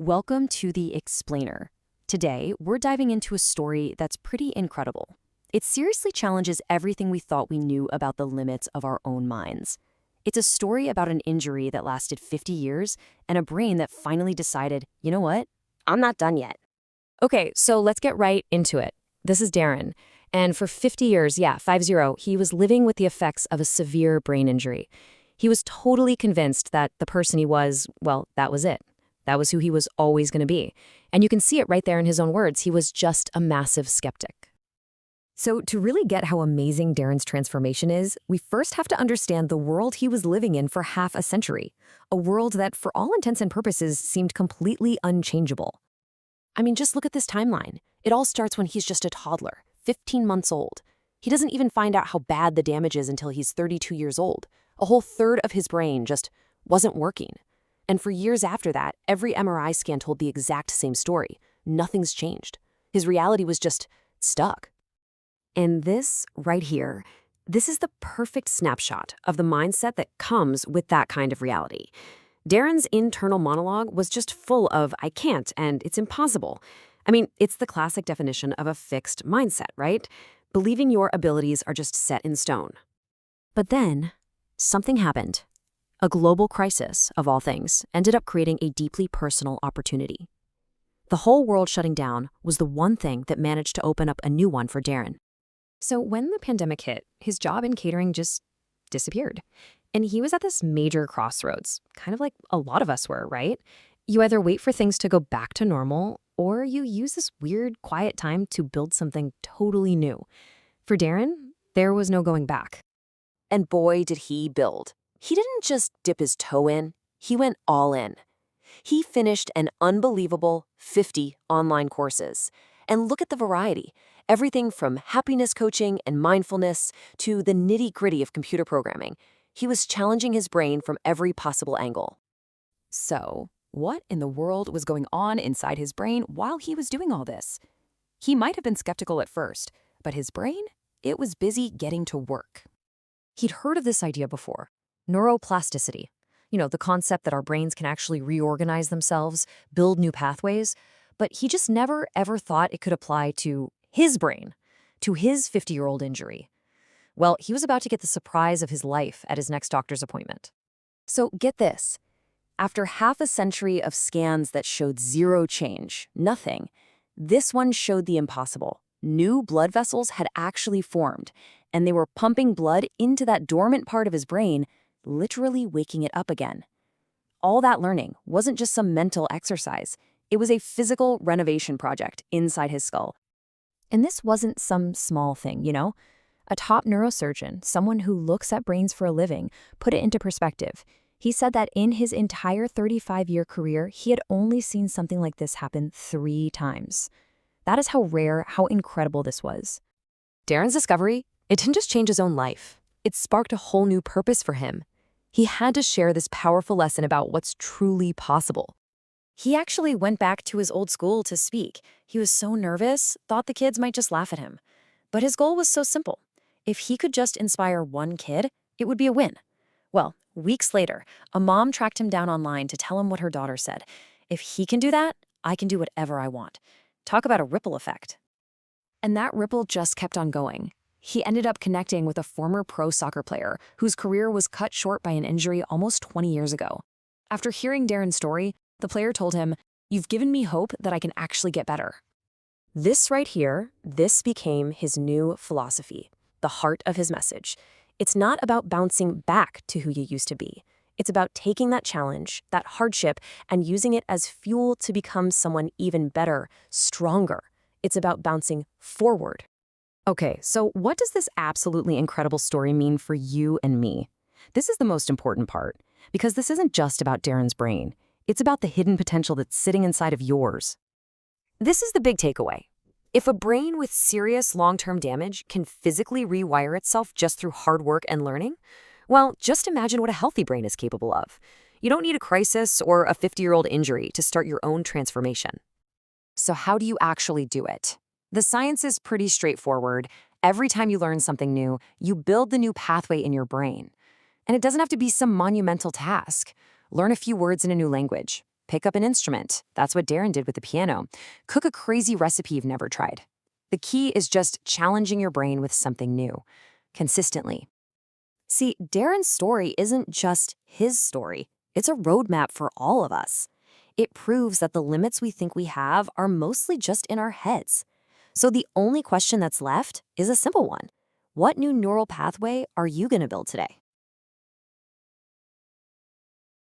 Welcome to The Explainer. Today, we're diving into a story that's pretty incredible. It seriously challenges everything we thought we knew about the limits of our own minds. It's a story about an injury that lasted 50 years and a brain that finally decided, you know what? I'm not done yet. Okay, so let's get right into it. This is Darren, and for 50 years, 50, he was living with the effects of a severe brain injury. He was totally convinced that the person he was, well, that was it. That was who he was always going to be. And you can see it right there in his own words. He was just a massive skeptic. So to really get how amazing Darren's transformation is, we first have to understand the world he was living in for half a century. A world that, for all intents and purposes, seemed completely unchangeable. I mean, just look at this timeline. It all starts when he's just a toddler, 15 months old. He doesn't even find out how bad the damage is until he's 32 years old. A whole third of his brain just wasn't working. And for years after that, every MRI scan told the exact same story. Nothing's changed. His reality was just stuck. And this right here, this is the perfect snapshot of the mindset that comes with that kind of reality. Darren's internal monologue was just full of "I can't" and "it's impossible." I mean, it's the classic definition of a fixed mindset, right? Believing your abilities are just set in stone. But then, something happened. A global crisis, of all things, ended up creating a deeply personal opportunity. The whole world shutting down was the one thing that managed to open up a new one for Darren. So when the pandemic hit, his job in catering just disappeared. And he was at this major crossroads, kind of like a lot of us were, right? You either wait for things to go back to normal, or you use this weird, quiet time to build something totally new. For Darren, there was no going back. And boy, did he build. He didn't just dip his toe in, he went all in. He finished an unbelievable 50 online courses. And look at the variety. Everything from happiness coaching and mindfulness to the nitty-gritty of computer programming. He was challenging his brain from every possible angle. So, what in the world was going on inside his brain while he was doing all this? He might have been skeptical at first, but his brain, it was busy getting to work. He'd heard of this idea before. Neuroplasticity. The concept that our brains can actually reorganize themselves, build new pathways. But he just never, ever thought it could apply to his brain, to his 50-year-old injury. Well, he was about to get the surprise of his life at his next doctor's appointment. So get this. After half a century of scans that showed zero change, nothing, this one showed the impossible. New blood vessels had actually formed, and they were pumping blood into that dormant part of his brain, literally waking it up again. All that learning wasn't just some mental exercise. It was a physical renovation project inside his skull. And this wasn't some small thing, A top neurosurgeon, someone who looks at brains for a living, put it into perspective. He said that in his entire 35-year career, he had only seen something like this happen 3 times. That is how rare, how incredible this was. Darren's discovery, it didn't just change his own life. It sparked a whole new purpose for him. He had to share this powerful lesson about what's truly possible. He actually went back to his old school to speak. He was so nervous, thought the kids might just laugh at him. But his goal was so simple. If he could just inspire one kid, it would be a win. Well, weeks later, a mom tracked him down online to tell him what her daughter said. If he can do that, I can do whatever I want. Talk about a ripple effect. And that ripple just kept on going. He ended up connecting with a former pro soccer player whose career was cut short by an injury almost 20 years ago. After hearing Darren's story, the player told him, "You've given me hope that I can actually get better." This right here, this became his new philosophy, the heart of his message. It's not about bouncing back to who you used to be. It's about taking that challenge, that hardship, and using it as fuel to become someone even better, stronger. It's about bouncing forward. Okay, so what does this absolutely incredible story mean for you and me? This is the most important part, because this isn't just about Darren's brain. It's about the hidden potential that's sitting inside of yours. This is the big takeaway. If a brain with serious long-term damage can physically rewire itself just through hard work and learning, well, just imagine what a healthy brain is capable of. You don't need a crisis or a 50-year-old injury to start your own transformation. So how do you actually do it? The science is pretty straightforward. Every time you learn something new, you build the new pathway in your brain. And it doesn't have to be some monumental task. Learn a few words in a new language. Pick up an instrument. That's what Darren did with the piano. Cook a crazy recipe you've never tried. The key is just challenging your brain with something new, consistently. See, Darren's story isn't just his story. It's a roadmap for all of us. It proves that the limits we think we have are mostly just in our heads. So the only question that's left is a simple one. What new neural pathway are you going to build today?